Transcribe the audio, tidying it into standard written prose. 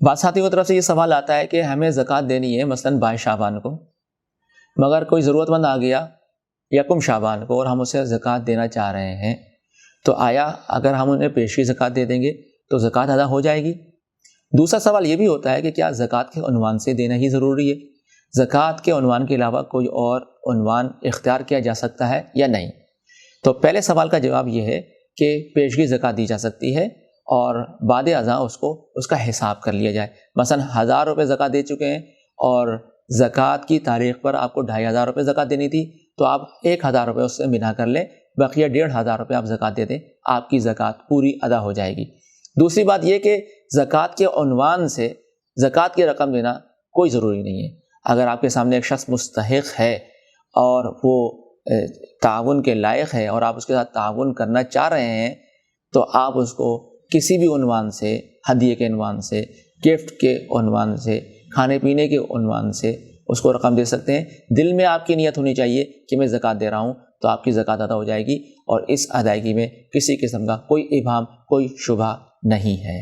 بعض ساتھیوں کی طرف سے یہ سوال آتا ہے کہ ہمیں زکوٰۃ دینی ہے مثلاً 22 شعبان کو، مگر کوئی ضرورت مند آ گیا یکم شعبان کو اور ہم اسے زکوٰۃ دینا چاہ رہے ہیں، تو آیا اگر ہم انہیں پیشگی زکوٰۃ دے دیں گے تو زکوٰۃ ادا ہو جائے گی؟ دوسرا سوال یہ بھی ہوتا ہے کہ کیا زکوٰۃ کے عنوان سے دینا ہی ضروری ہے؟ زکوٰۃ کے عنوان کے علاوہ کوئی اور عنوان اختیار کیا جا سکتا ہے یا نہیں؟ تو پہلے سوال کا جواب یہ ہے کہ پیشگی زکوٰۃ دی جا سکتی ہے اور بعد ازاں اس کا حساب کر لیا جائے۔ مثلا 1000 روپے زکوٰۃ دے چکے ہیں اور زکوٰۃ کی تاریخ پر آپ کو 2500 روپے زکوٰۃ دینی تھی، تو آپ 1000 روپے اس سے منا کر لیں، بقیہ 1500 روپے آپ زکوٰۃ دے دیں، آپ کی زکوٰۃ پوری ادا ہو جائے گی۔ دوسری بات یہ کہ زکوٰۃ کے عنوان سے زکوٰۃ کی رقم دینا کوئی ضروری نہیں ہے۔ اگر آپ کے سامنے ایک شخص مستحق ہے اور وہ تعاون کے لائق ہے اور آپ اس کے ساتھ تعاون کرنا چاہ رہے ہیں، تو آپ اس کو کسی بھی عنوان سے، ہدیے کے عنوان سے، گفٹ کے عنوان سے، کھانے پینے کے عنوان سے اس کو رقم دے سکتے ہیں۔ دل میں آپ کی نیت ہونی چاہیے کہ میں زکوٰۃ دے رہا ہوں، تو آپ کی زکوٰۃ ادا ہو جائے گی اور اس ادائیگی میں کسی قسم کا کوئی ابہام، کوئی شبہ نہیں ہے۔